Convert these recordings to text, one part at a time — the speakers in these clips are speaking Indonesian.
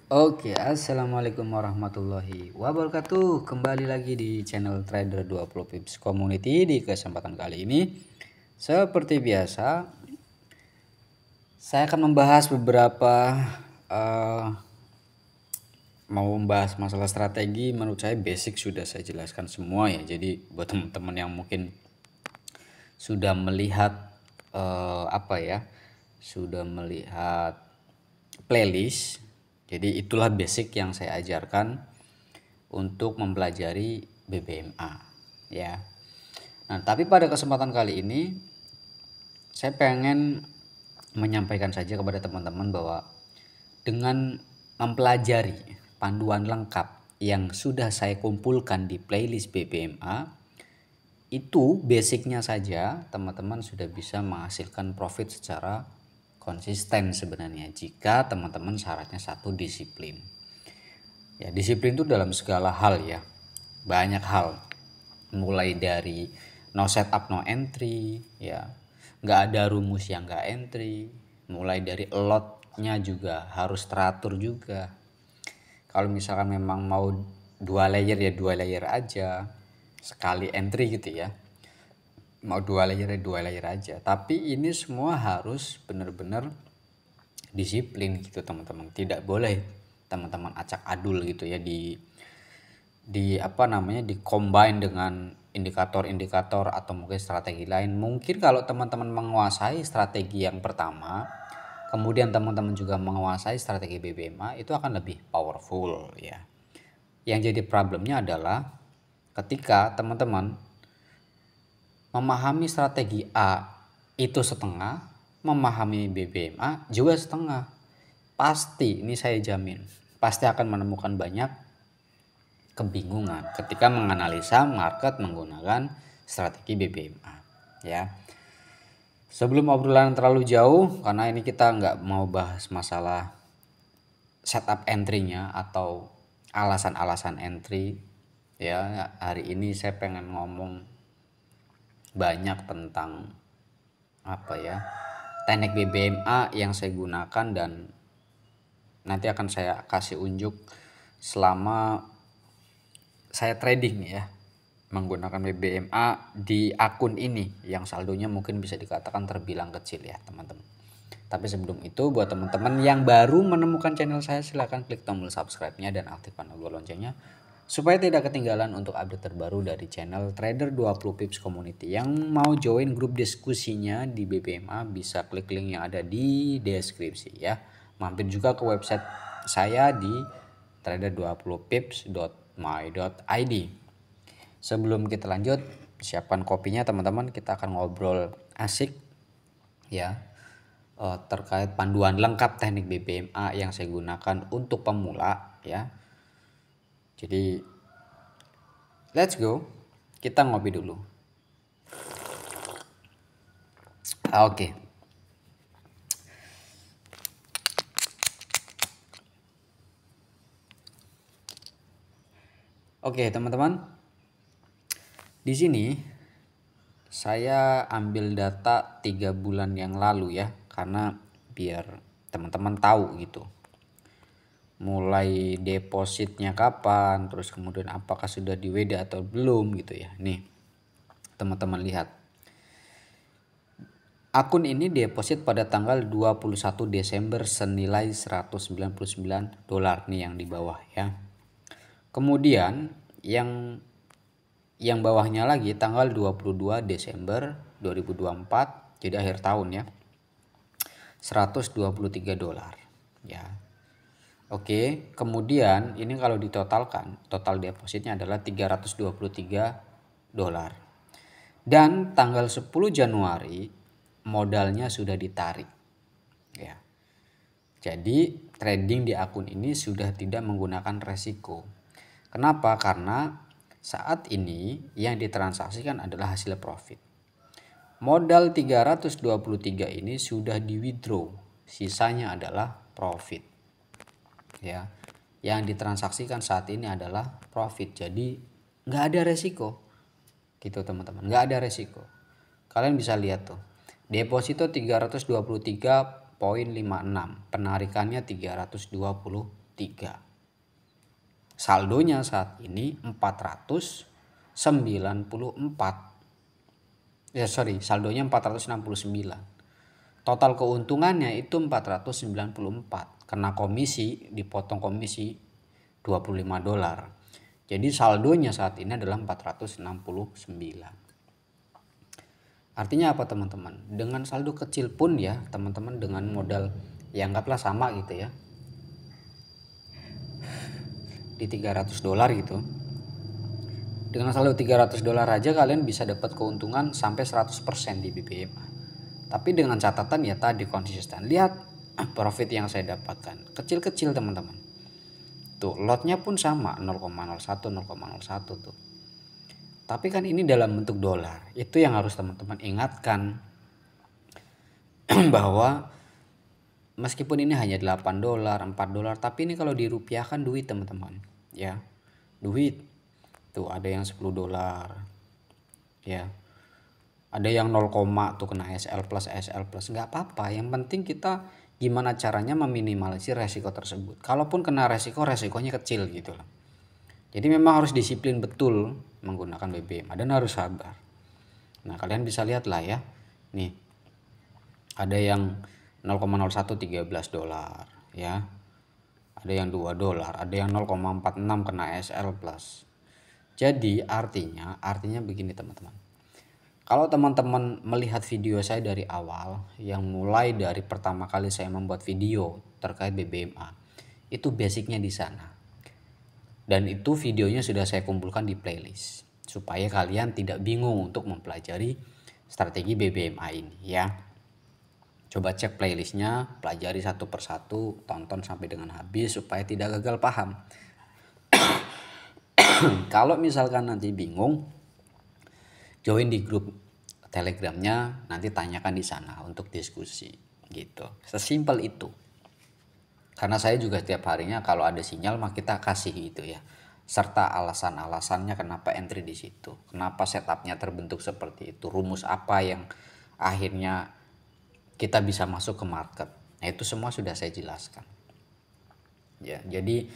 Assalamualaikum warahmatullahi wabarakatuh. Kembali lagi di channel Trader 20 Pips Community. Di kesempatan kali ini, seperti biasa, saya akan membahas beberapa eh, mau membahas masalah strategi. Menurut saya basic sudah saya jelaskan semua ya. Jadi buat teman-teman yang mungkin sudah melihat sudah melihat playlist. Jadi itulah basic yang saya ajarkan untuk mempelajari BBMA ya. Nah, tapi pada kesempatan kali ini saya pengen menyampaikan saja kepada teman-teman bahwa dengan mempelajari panduan lengkap yang sudah saya kumpulkan di playlist BBMA, itu basicnya saja teman-teman sudah bisa menghasilkan profit secara konsisten sebenarnya, jika teman-teman syaratnya satu, disiplin. Ya, disiplin itu dalam segala hal ya. Banyak hal. Mulai dari no setup no entry ya. Nggak ada rumus yang nggak entry. Mulai dari lotnya juga harus teratur juga. Kalau misalkan memang mau 2 layer ya 2 layer aja. Sekali entry gitu ya. Mau 2 layer ya 2 layer aja. Tapi ini semua harus benar-benar disiplin gitu teman-teman. Tidak boleh teman-teman acak adul gitu ya di di combine dengan indikator-indikator atau mungkin strategi lain. Mungkin kalau teman-teman menguasai strategi yang pertama, kemudian teman-teman juga menguasai strategi BBMA, itu akan lebih powerful ya. Yang jadi problemnya adalah ketika teman-teman memahami strategi A itu setengah, memahami BBMA juga setengah. Pasti, ini saya jamin, pasti akan menemukan banyak kebingungan ketika menganalisa market menggunakan strategi BBMA ya. Sebelum obrolan terlalu jauh, karena ini kita nggak mau bahas masalah setup entry-nya atau alasan-alasan entry ya. Hari ini saya pengen ngomong banyak tentang teknik BBMA yang saya gunakan, dan nanti akan saya kasih unjuk selama saya trading ya menggunakan BBMA di akun ini yang saldonya mungkin bisa dikatakan terbilang kecil ya teman-teman. Tapi sebelum itu, buat teman-teman yang baru menemukan channel saya, silahkan klik tombol subscribe-nya dan aktifkan loncengnya supaya tidak ketinggalan untuk update terbaru dari channel Trader 20 Pips Community. Yang mau join grup diskusinya di BBMA bisa klik link yang ada di deskripsi ya. Mampir juga ke website saya di trader20pips.my.id. Sebelum kita lanjut, siapkan kopinya teman-teman, kita akan ngobrol asik ya terkait panduan lengkap teknik BBMA yang saya gunakan untuk pemula ya. Jadi let's go, kita ngopi dulu. Oke. Oke, teman-teman. Di sini saya ambil data 3 bulan yang lalu ya, karena biar teman-teman tahu gitu. Mulai depositnya kapan, terus kemudian apakah sudah di WD atau belum gitu ya. Nih, teman-teman lihat. Akun ini deposit pada tanggal 21 Desember senilai $199 nih yang di bawah ya. Kemudian yang bawahnya lagi tanggal 22 Desember 2024, jadi akhir tahun ya, $123 ya. Oke, kemudian ini kalau ditotalkan, total depositnya adalah $323. Dan tanggal 10 Januari modalnya sudah ditarik ya. Jadi trading di akun ini sudah tidak menggunakan resiko. Kenapa? Karena saat ini yang ditransaksikan adalah hasil profit. Modal 323 ini sudah di withdraw, sisanya adalah profit ya. Yang ditransaksikan saat ini adalah profit, jadi nggak ada resiko gitu teman-teman, nggak ada resiko. Kalian bisa lihat tuh, deposito 323,56, penarikannya 323 Saldonya saat ini 494. Saldonya 469. Total keuntungannya itu 494. Kena komisi, dipotong komisi $25. Jadi saldonya saat ini adalah 469. Artinya apa teman-teman? Dengan saldo kecil pun ya teman-teman, dengan modal ya anggaplah sama gitu ya, di $300 gitu. Dengan saldo $300 aja kalian bisa dapat keuntungan sampai 100% di BBMA. Tapi dengan catatan ya tadi konsisten. Lihat profit yang saya dapatkan. Kecil-kecil teman-teman. Tuh lotnya pun sama 0,01 tuh. Tapi kan ini dalam bentuk dolar. Itu yang harus teman-teman ingatkan. Bahwa meskipun ini hanya $8, $4, tapi ini kalau dirupiahkan duit teman-teman. Ya, duit. Tuh ada yang $10. Ya. Ada yang 0, tuh kena SL plus. Nggak apa-apa. Yang penting kita gimana caranya meminimalisir resiko tersebut. Kalaupun kena resikonya kecil gitu loh. Jadi memang harus disiplin betul menggunakan BBMA dan harus sabar. Nah kalian bisa lihat lah ya. Nih ada yang 0,01 $13 ya. Ada yang $2, ada yang 0,46 kena SL plus. Jadi artinya begini teman-teman. Kalau teman-teman melihat video saya dari awal, yang mulai dari pertama kali saya membuat video terkait BBMA, itu basicnya di sana. Dan itu videonya sudah saya kumpulkan di playlist supaya kalian tidak bingung untuk mempelajari strategi BBMA ini ya. Coba cek playlistnya, pelajari satu persatu, tonton sampai dengan habis supaya tidak gagal paham. Kalau misalkan nanti bingung, join di grup Telegramnya, nanti tanyakan di sana untuk diskusi gitu. Sesimpel itu. Karena saya juga setiap harinya kalau ada sinyal mah kita kasih gitu ya. Serta alasan-alasannya kenapa entry di situ. Kenapa setupnya terbentuk seperti itu. Rumus apa yang akhirnya kita bisa masuk ke market. Nah itu semua sudah saya jelaskan. Ya, jadi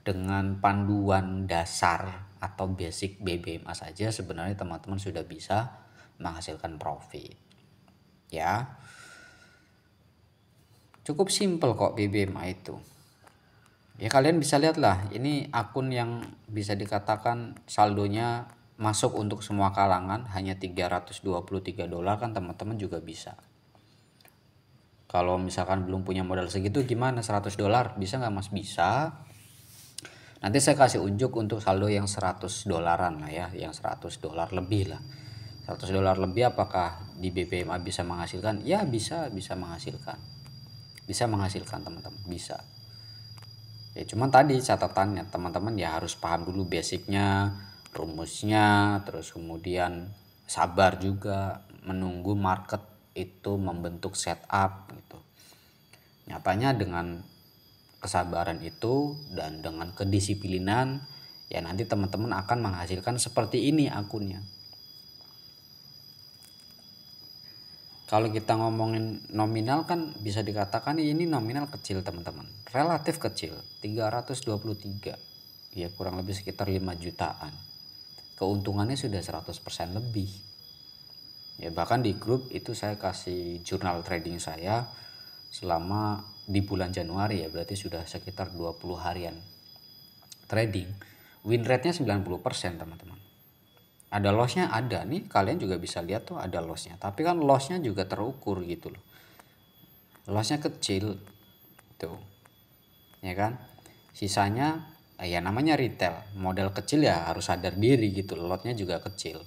dengan panduan dasar atau basic BBMA saja sebenarnya teman-teman sudah bisa menghasilkan profit. Ya. Cukup simple kok BBMA itu. Ya kalian bisa lihat lah, ini akun yang bisa dikatakan saldonya masuk untuk semua kalangan hanya $323 kan teman-teman juga bisa. Kalau misalkan belum punya modal segitu gimana, $100 bisa nggak mas? Bisa. Nanti saya kasih unjuk untuk saldo yang $100 lah ya, yang $100 lebih lah. $100 lebih apakah di BBMA bisa menghasilkan? Ya bisa menghasilkan. Bisa menghasilkan teman-teman, bisa. Ya cuman tadi catatannya teman-teman ya harus paham dulu basicnya, rumusnya, terus kemudian sabar juga menunggu market itu membentuk setup gitu. Nyatanya dengan kesabaran itu dan dengan kedisiplinan ya nanti teman-teman akan menghasilkan seperti ini akunnya. Kalau kita ngomongin nominal kan bisa dikatakan ini nominal kecil teman-teman. Relatif kecil, 323. Ya kurang lebih sekitar 5 jutaan. Keuntungannya sudah 100% lebih. Ya bahkan di grup itu saya kasih jurnal trading saya selama di bulan Januari ya, berarti sudah sekitar 20 harian trading. Win rate-nya 90% teman-teman. Ada lossnya, ada nih kalian juga bisa lihat tuh ada lossnya, tapi kan lossnya juga terukur gitu loh, lossnya kecil tuh ya kan. Sisanya ya namanya retail, modal kecil ya harus sadar diri gitu, lotnya juga kecil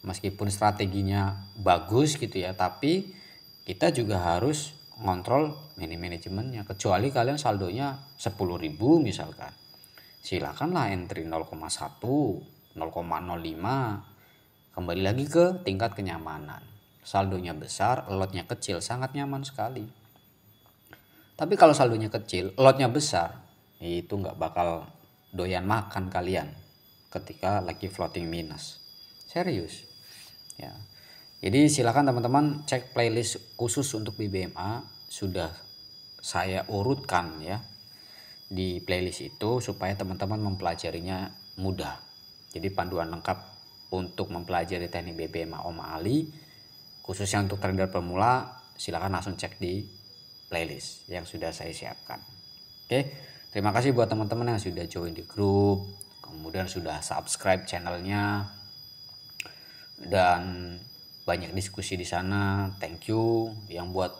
meskipun strateginya bagus gitu ya, tapi kita juga harus ngontrol manajemennya. Kecuali kalian saldonya 10.000 misalkan, silakanlah entry 0,1 0,05. Kembali lagi ke tingkat kenyamanan. Saldonya besar, lotnya kecil, sangat nyaman sekali. Tapi kalau saldonya kecil, lotnya besar, itu nggak bakal doyan makan kalian ketika lagi floating minus. Serius. Ya. Jadi silakan teman-teman cek playlist khusus untuk BBMA, sudah saya urutkan ya. di playlist itu supaya teman-teman mempelajarinya mudah. Jadi panduan lengkap untuk mempelajari teknik BBMA Om Ali khususnya untuk trader pemula, silakan langsung cek di playlist yang sudah saya siapkan. Oke, terima kasih buat teman-teman yang sudah join di grup, kemudian sudah subscribe channelnya, dan banyak diskusi di sana. Thank you yang buat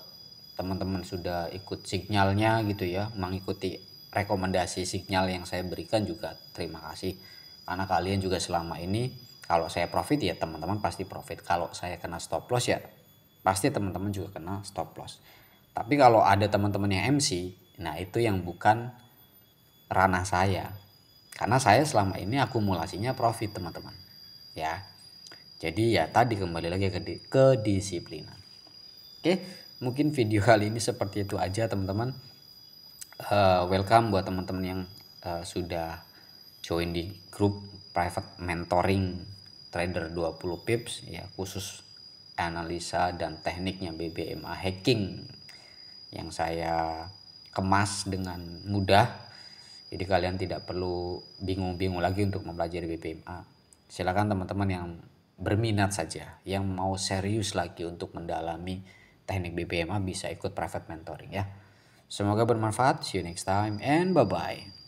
teman-teman sudah ikut signalnya gitu ya, mengikuti rekomendasi signal yang saya berikan juga terima kasih. Karena kalian juga selama ini kalau saya profit ya teman-teman pasti profit. Kalau saya kena stop loss ya pasti teman-teman juga kena stop loss. Tapi kalau ada teman-teman yang MC, nah itu yang bukan ranah saya. Karena saya selama ini akumulasinya profit teman-teman. Ya. Jadi ya tadi kembali lagi ke kedisiplinan. Oke, mungkin video kali ini seperti itu aja teman-teman. Welcome buat teman-teman yang sudah join di grup private mentoring trader 20 pips ya, khusus analisa dan tekniknya BBMA hacking yang saya kemas dengan mudah. Jadi kalian tidak perlu bingung-bingung lagi untuk mempelajari BBMA. Silakan teman-teman yang berminat saja, yang mau serius lagi untuk mendalami teknik BBMA bisa ikut private mentoring ya. Semoga bermanfaat. See you next time and bye-bye.